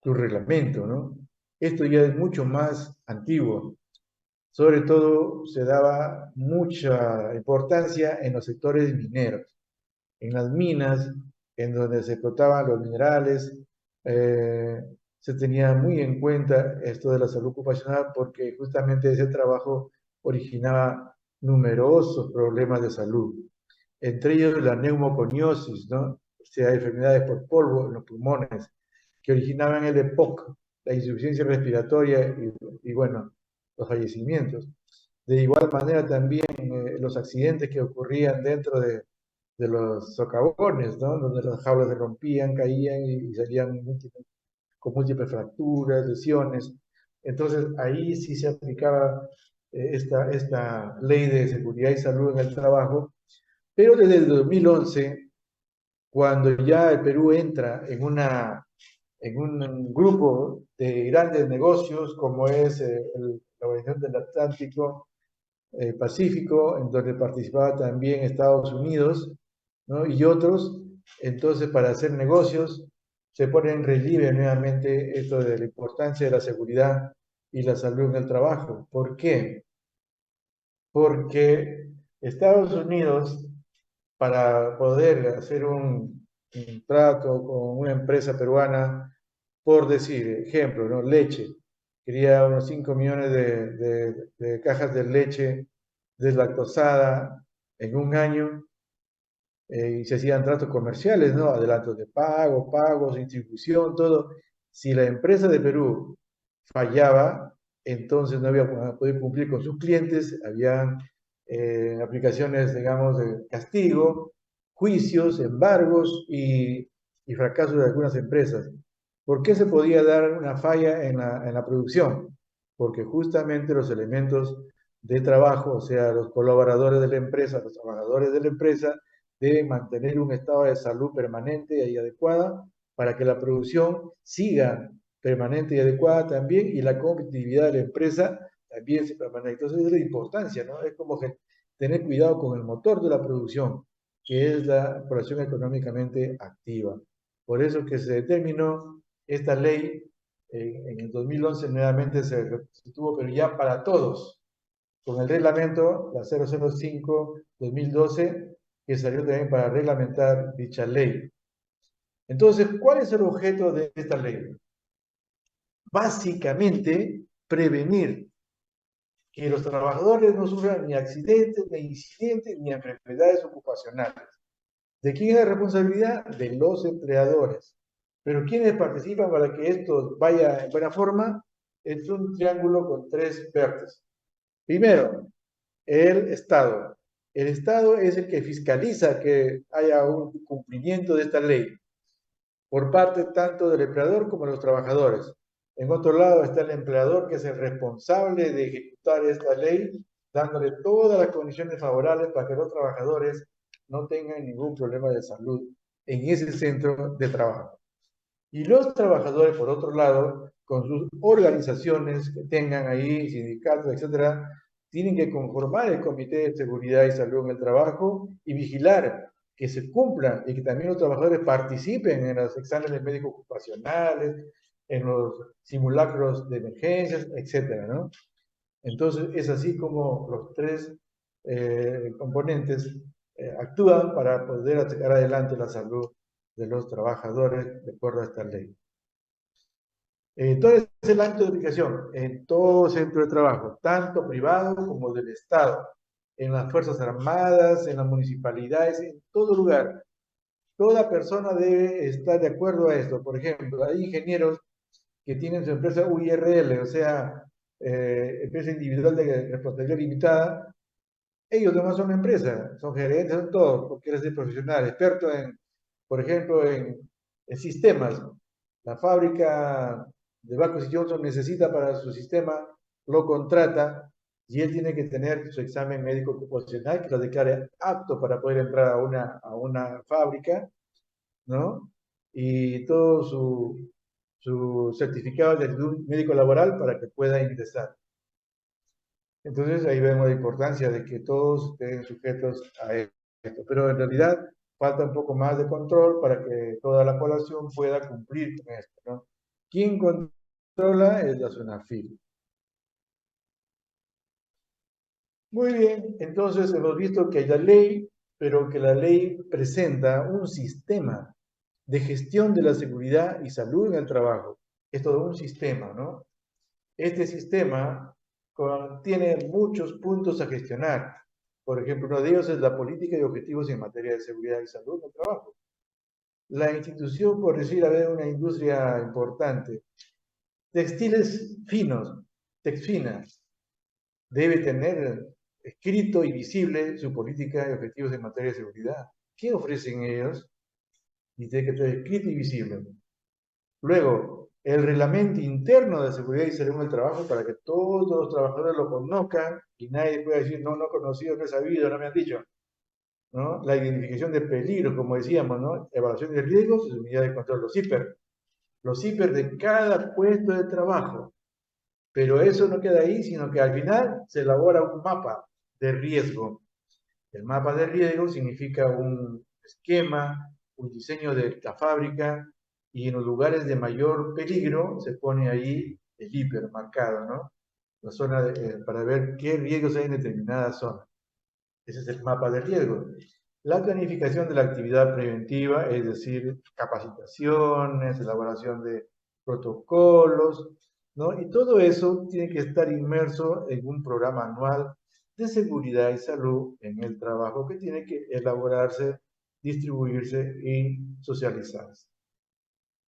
su reglamento, ¿no? Esto ya es mucho más antiguo. Sobre todo se daba mucha importancia en los sectores mineros, en las minas, en donde se explotaban los minerales, eh, se tenía muy en cuenta esto de la salud ocupacional porque justamente ese trabajo originaba numerosos problemas de salud, entre ellos la neumoconiosis, ¿no? O sea, enfermedades por polvo en los pulmones, que originaban el EPOC, la insuficiencia respiratoria y bueno, los fallecimientos. De igual manera también los accidentes que ocurrían dentro de los socavones, ¿no? Donde las jaulas se rompían, caían y salían con múltiples fracturas, lesiones. Entonces ahí sí se aplicaba esta ley de seguridad y salud en el trabajo, pero desde el 2011, cuando ya el Perú entra en un grupo de grandes negocios como es la Organización del Atlántico, Pacífico, en donde participaba también Estados Unidos, ¿no? Y otros. Entonces, para hacer negocios, se pone en relieve nuevamente esto de la importancia de la seguridad y la salud en el trabajo. ¿Por qué? Porque Estados Unidos, para poder hacer un trato con una empresa peruana, por decir, ejemplo, ¿no? Leche, quería unos 5 millones de cajas de leche deslactosada en un año, y se hacían tratos comerciales, ¿no? Adelantos de pago, pagos, distribución, todo. Si la empresa de Perú fallaba, entonces no había podido cumplir con sus clientes, había aplicaciones, digamos, de castigo, juicios, embargos y fracasos de algunas empresas. ¿Por qué se podía dar una falla en la producción? Porque justamente los elementos de trabajo, o sea, los colaboradores de la empresa, los trabajadores de la empresa, deben mantener un estado de salud permanente y adecuada para que la producción siga permanente y adecuada también y la competitividad de la empresa también se permanezca. Entonces es la importancia, ¿no? Es como que tener cuidado con el motor de la producción, que es la población económicamente activa. Por eso que se determinó esta ley en el 2011 nuevamente se tuvo, pero ya para todos, con el reglamento, la 005-2012, que salió también para reglamentar dicha ley. Entonces, ¿cuál es el objeto de esta ley? Básicamente, prevenir que los trabajadores no sufran ni accidentes, ni incidentes, ni enfermedades ocupacionales. ¿De quién es la responsabilidad? De los empleadores. Pero ¿quiénes participan para que esto vaya en buena forma? Es un triángulo con tres vértices. Primero, el Estado. El Estado es el que fiscaliza que haya un cumplimiento de esta ley por parte tanto del empleador como de los trabajadores. En otro lado está el empleador, que es el responsable de ejecutar esta ley, dándole todas las condiciones favorables para que los trabajadores no tengan ningún problema de salud en ese centro de trabajo. Y los trabajadores, por otro lado, con sus organizaciones que tengan ahí, sindicatos, etcétera, tienen que conformar el Comité de Seguridad y Salud en el Trabajo y vigilar que se cumplan y que también los trabajadores participen en los exámenes médicos ocupacionales, en los simulacros de emergencias, etcétera, ¿no? Entonces, es así como los tres componentes actúan para poder sacar adelante la salud de los trabajadores de acuerdo a esta ley. Entonces, es el ámbito de aplicación en todo centro de trabajo, tanto privado como del Estado, en las Fuerzas Armadas, en las municipalidades, en todo lugar. Toda persona debe estar de acuerdo a esto. Por ejemplo, hay ingenieros que tienen su empresa UIRL, o sea, empresa individual de responsabilidad limitada. Ellos además son una empresa, son gerentes, son todos, porque eres de profesional, experto en, por ejemplo, en sistemas. La fábrica de Bacos y Johnson necesita para su sistema, lo contrata y él tiene que tener su examen médico ocupacional que lo declare apto para poder entrar a una fábrica, ¿no? Y todo su certificado de actitud médico laboral para que pueda ingresar. Entonces ahí vemos la importancia de que todos estén sujetos a esto, pero en realidad falta un poco más de control para que toda la población pueda cumplir con esto, ¿no? ¿Quién controla? Es la SUNAFIL. Muy bien, entonces hemos visto que hay la ley, pero que la ley presenta un sistema de gestión de la seguridad y salud en el trabajo. Es todo un sistema, ¿no? Este sistema tiene muchos puntos a gestionar. Por ejemplo, uno de ellos es la política y objetivos en materia de seguridad y salud en el trabajo. La institución, por decir, a ver, una industria importante, textiles finos, Texfina, debe tener escrito y visible su política y objetivos en materia de seguridad. ¿Qué ofrecen ellos? Y tiene que estar escrito y visible. Luego, el reglamento interno de seguridad y salud en el trabajo para que todos los trabajadores lo conozcan y nadie pueda decir, no, no he conocido, no he sabido, no me han dicho, ¿no? La identificación de peligros, como decíamos, ¿no? Evaluación de riesgos y unidad de control, los CIPER de cada puesto de trabajo. Pero eso no queda ahí, sino que al final se elabora un mapa de riesgo. El mapa de riesgo significa un esquema, un diseño de la fábrica, y en los lugares de mayor peligro se pone ahí el hiper marcado, ¿no? La zona para ver qué riesgos hay en determinada zona. Ese es el mapa de riesgo. La planificación de la actividad preventiva, es decir, capacitaciones, elaboración de protocolos, ¿no? Y todo eso tiene que estar inmerso en un programa anual de seguridad y salud en el trabajo que tiene que elaborarse, distribuirse y socializarse.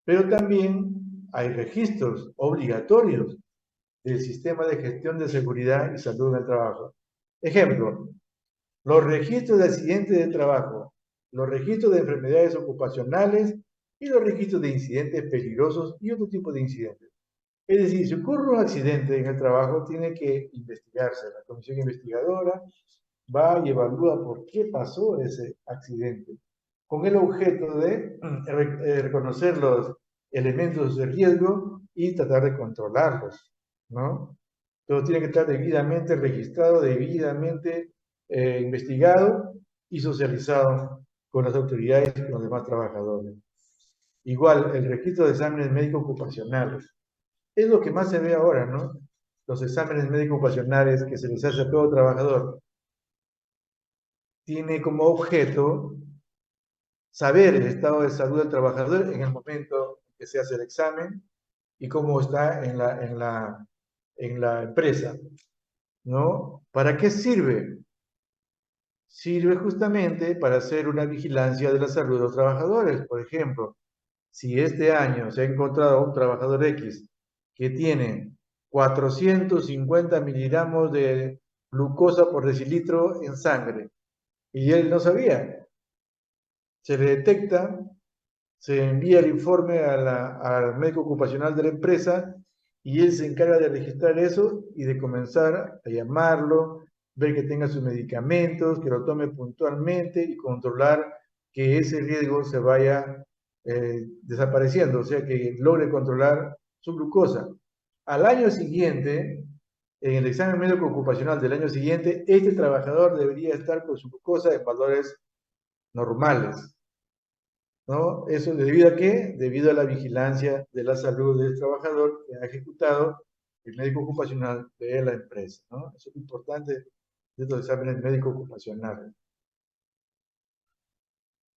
Pero también hay registros obligatorios del sistema de gestión de seguridad y salud en el trabajo. Ejemplo, los registros de accidentes de trabajo, los registros de enfermedades ocupacionales y los registros de incidentes peligrosos y otro tipo de incidentes. Es decir, si ocurre un accidente en el trabajo, tiene que investigarse. La comisión investigadora va y evalúa por qué pasó ese accidente, con el objeto de reconocer los elementos de riesgo y tratar de controlarlos, ¿no? Todo tiene que estar debidamente registrado, debidamente investigado y socializado con las autoridades y con los demás trabajadores. Igual, el registro de exámenes médicos ocupacionales. Es lo que más se ve ahora, ¿no? Los exámenes médicos ocupacionales que se les hace a todo trabajador. Tiene como objeto saber el estado de salud del trabajador en el momento que se hace el examen y cómo está en la empresa, ¿no? ¿Para qué sirve? Sirve justamente para hacer una vigilancia de la salud de los trabajadores. Por ejemplo, si este año se ha encontrado un trabajador X que tiene 450 miligramos de glucosa por decilitro en sangre y él no sabía, se le detecta, se envía el informe al médico ocupacional de la empresa y él se encarga de registrar eso y de comenzar a llamarlo, ver que tenga sus medicamentos, que lo tome puntualmente y controlar que ese riesgo se vaya desapareciendo, o sea, que logre controlar su glucosa. Al año siguiente, en el examen médico ocupacional del año siguiente, este trabajador debería estar con su glucosa en valores normales, ¿no? ¿Eso debido a qué? Debido a la vigilancia de la salud del trabajador que ha ejecutado el médico ocupacional de la empresa, ¿no? Eso es importante de estos exámenes médicos ocupacionales.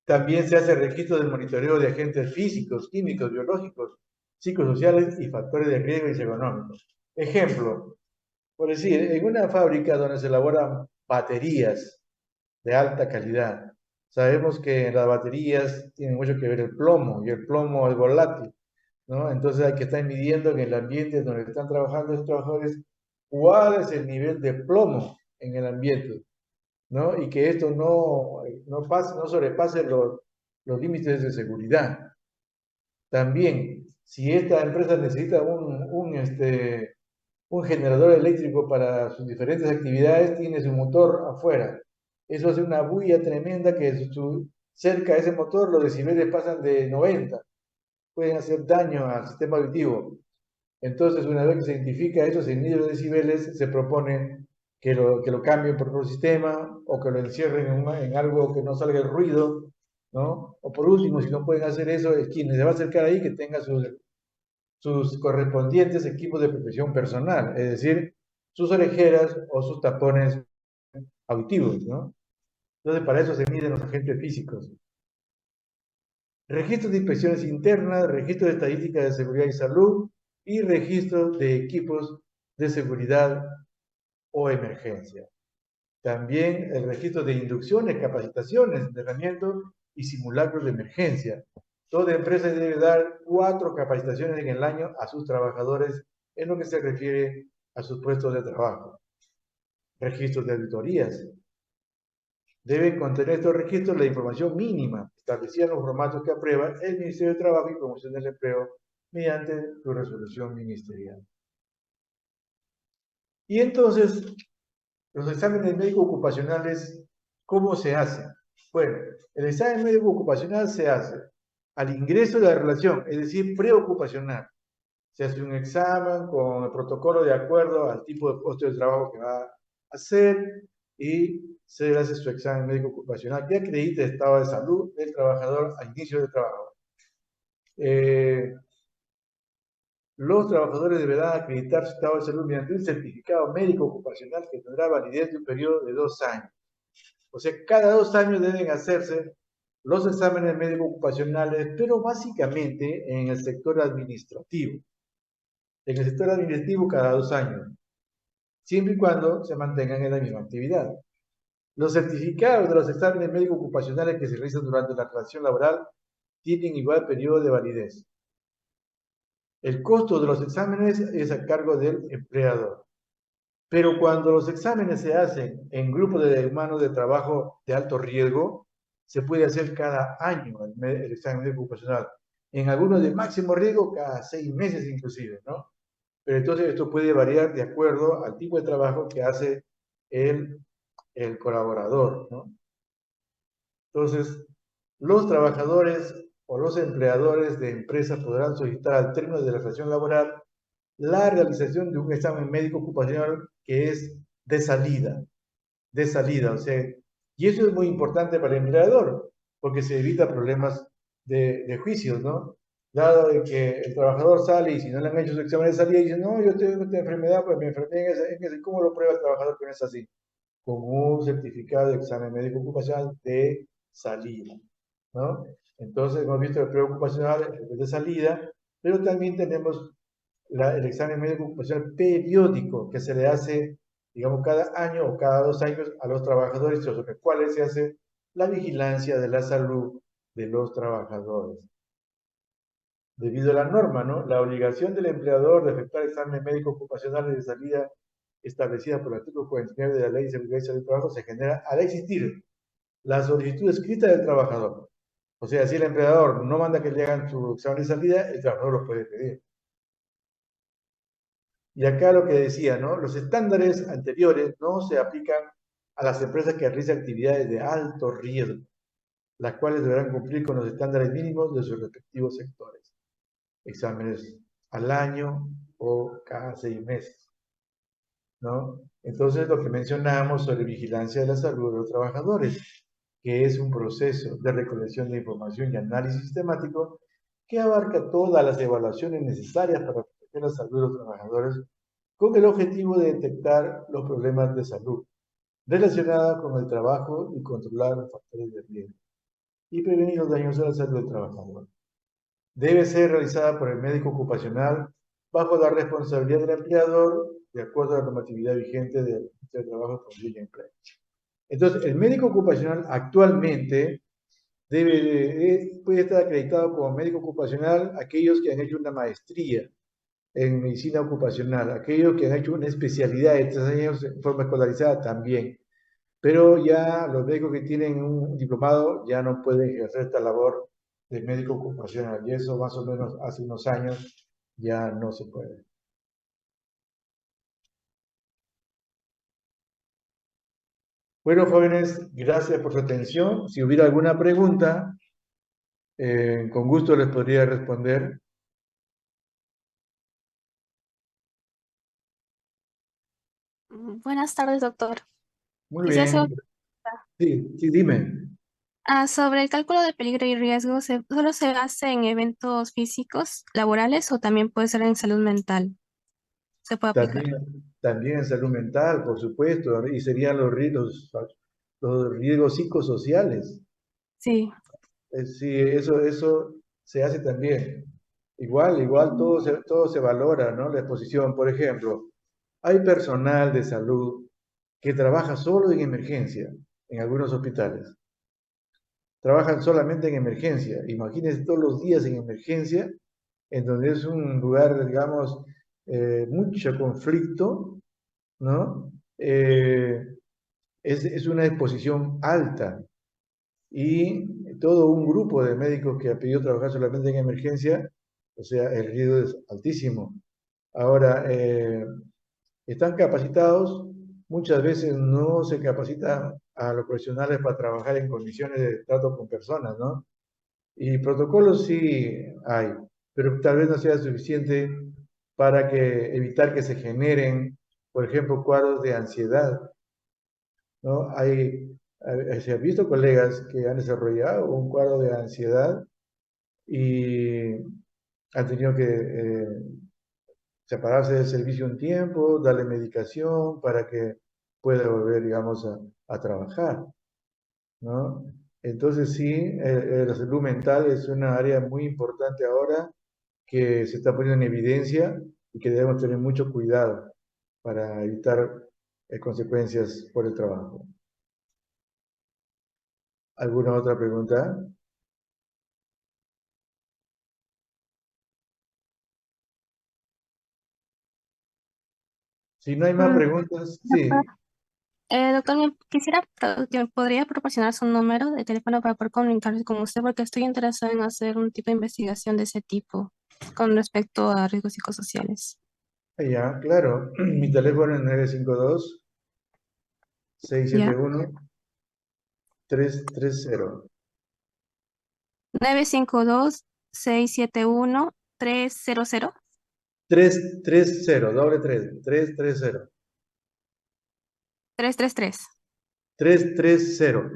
También se hace registro del monitoreo de agentes físicos, químicos, biológicos, psicosociales y factores de riesgo y económicos. Ejemplo, por decir, en una fábrica donde se elaboran baterías de alta calidad, sabemos que en las baterías tiene mucho que ver el plomo y el plomo es volátil, ¿no? Entonces hay que estar midiendo en el ambiente donde están trabajando los trabajadores cuál es el nivel de plomo en el ambiente, ¿no? Y que esto no sobrepase los límites de seguridad. También, si esta empresa necesita un generador eléctrico para sus diferentes actividades, tiene su motor afuera. Eso hace una bulla tremenda que cerca de ese motor los decibeles pasan de 90, pueden hacer daño al sistema auditivo. Entonces, una vez que se identifica esos en de decibeles, se propone que lo cambien por otro sistema o que lo encierren en algo que no salga el ruido, ¿no? O por último, si no pueden hacer eso, es quien se va a acercar ahí que tenga sus correspondientes equipos de protección personal, es decir, sus orejeras o sus tapones auditivos, ¿no? Entonces, para eso se miden los agentes físicos. Registros de inspecciones internas, registros de estadísticas de seguridad y salud y registros de equipos de seguridad o emergencia. También el registro de inducciones, capacitaciones, entrenamientos y simulacros de emergencia. Toda empresa debe dar 4 capacitaciones en el año a sus trabajadores en lo que se refiere a sus puestos de trabajo. Registros de auditorías. Deben contener estos registros la información mínima establecida en los formatos que aprueba el Ministerio de Trabajo y Promoción del Empleo mediante su resolución ministerial. Y entonces, los exámenes médicos ocupacionales, ¿cómo se hacen? Bueno, el examen médico ocupacional se hace al ingreso de la relación, es decir, preocupacional. Se hace un examen con el protocolo de acuerdo al tipo de puesto de trabajo que va a hacer y se hace su examen médico ocupacional que acredite el estado de salud del trabajador al inicio del trabajo. Los trabajadores deberán acreditar su estado de salud mediante un certificado médico ocupacional que tendrá validez de un periodo de 2 años. O sea, cada 2 años deben hacerse los exámenes médico ocupacionales, pero básicamente en el sector administrativo. En el sector administrativo cada 2 años, siempre y cuando se mantengan en la misma actividad. Los certificados de los exámenes médico ocupacionales que se realizan durante la relación laboral tienen igual periodo de validez. El costo de los exámenes es a cargo del empleador. Pero cuando los exámenes se hacen en grupos de humanos de trabajo de alto riesgo, se puede hacer cada año el examen médico ocupacional. En algunos de máximo riesgo, cada 6 meses inclusive, ¿no? Pero entonces esto puede variar de acuerdo al tipo de trabajo que hace el, el colaborador, ¿no? Entonces, los trabajadores o los empleadores de empresas podrán solicitar al término de la relación laboral la realización de un examen médico ocupacional que es de salida, o sea, y eso es muy importante para el empleador, porque se evita problemas de juicios, ¿no? Dado de que el trabajador sale y si no le han hecho su examen de salida, dice, no, yo tengo esta enfermedad, pues me enfermé ¿cómo lo prueba el trabajador que no es así? Con un certificado de examen médico ocupacional de salida, ¿no? Entonces hemos visto el preocupacional de salida, pero también tenemos el examen médico ocupacional periódico que se le hace, digamos, cada año o cada 2 años a los trabajadores, sobre los cuales se hace la vigilancia de la salud de los trabajadores. Debido a la norma, ¿no? La obligación del empleador de efectuar exámenes médicos ocupacionales de salida establecida por el artículo 49 de la Ley de Seguridad y Salud del Trabajo se genera al existir la solicitud escrita del trabajador. O sea, si el empleador no manda que le hagan su examen de salida, el trabajador lo puede pedir. Y acá lo que decía, ¿no? Los estándares anteriores no se aplican a las empresas que realizan actividades de alto riesgo, las cuales deberán cumplir con los estándares mínimos de sus respectivos sectores. Exámenes al año o cada 6 meses, ¿no? Entonces, lo que mencionamos sobre vigilancia de la salud de los trabajadores, que es un proceso de recolección de información y análisis sistemático que abarca todas las evaluaciones necesarias para proteger la salud de los trabajadores con el objetivo de detectar los problemas de salud relacionados con el trabajo y controlar los factores de riesgo y prevenir los daños a la salud del trabajador. Debe ser realizada por el médico ocupacional bajo la responsabilidad del empleador de acuerdo a la normatividad vigente del Trabajo, Familia y Empleo. Entonces, el médico ocupacional actualmente puede estar acreditado como médico ocupacional aquellos que han hecho una maestría en medicina ocupacional, aquellos que han hecho una especialidad de 3 años en forma escolarizada también, pero ya los médicos que tienen un diplomado ya no pueden ejercer esta labor de médico ocupacional, y eso más o menos hace unos años ya no se puede. Bueno, jóvenes, gracias por su atención. Si hubiera alguna pregunta, con gusto les podría responder. Buenas tardes, doctor. Muy Quisiera hacer bien. Sí, sí, dime. sobre el cálculo de peligro y riesgo, ¿solo se hace en eventos físicos, laborales o también puede ser en salud mental? ¿Se puede aplicar? También en salud mental, por supuesto, y serían los riesgos psicosociales. Sí. Sí, eso se hace también. Igual todo se valora, ¿no? La exposición, por ejemplo, hay personal de salud que trabaja solo en emergencia en algunos hospitales. Trabajan solamente en emergencia. Imagínense todos los días en emergencia, en donde es un lugar, digamos, mucho conflicto, ¿no? Es una exposición alta y todo un grupo de médicos que ha pedido trabajar solamente en emergencia, o sea, el riesgo es altísimo. Ahora, están capacitados, muchas veces no se capacitan a los profesionales para trabajar en condiciones de trato con personas, ¿no? Y protocolos sí hay, pero tal vez no sea suficiente para evitar que se generen, por ejemplo, cuadros de ansiedad, ¿no? Se han visto colegas que han desarrollado un cuadro de ansiedad y han tenido que separarse del servicio un tiempo, darle medicación para que pueda volver, digamos, a trabajar, ¿no? Entonces sí, la salud mental es una área muy importante ahora que se está poniendo en evidencia y que debemos tener mucho cuidado para evitar consecuencias por el trabajo. ¿Alguna otra pregunta? Si no hay más Mm, preguntas, Doctor, sí. doctor, que me podría proporcionar su número de teléfono para poder comunicarme con usted porque estoy interesada en hacer un tipo de investigación de ese tipo con respecto a riesgos psicosociales. Ya, claro. Mi teléfono es 952 ¿Ya? 671 330. 952-671-300. 330, doble 3, 330. 333. 330.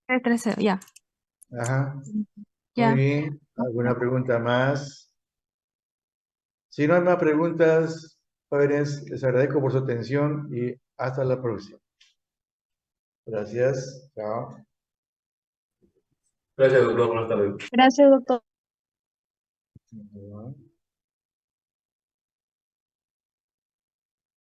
330, ya. Ajá. Muy Ya. bien. ¿Alguna pregunta más? Si no hay más preguntas, jóvenes, les agradezco por su atención y hasta la próxima. Gracias. Chao. Gracias, doctor. Buenas tardes. Gracias, doctor. Ajá.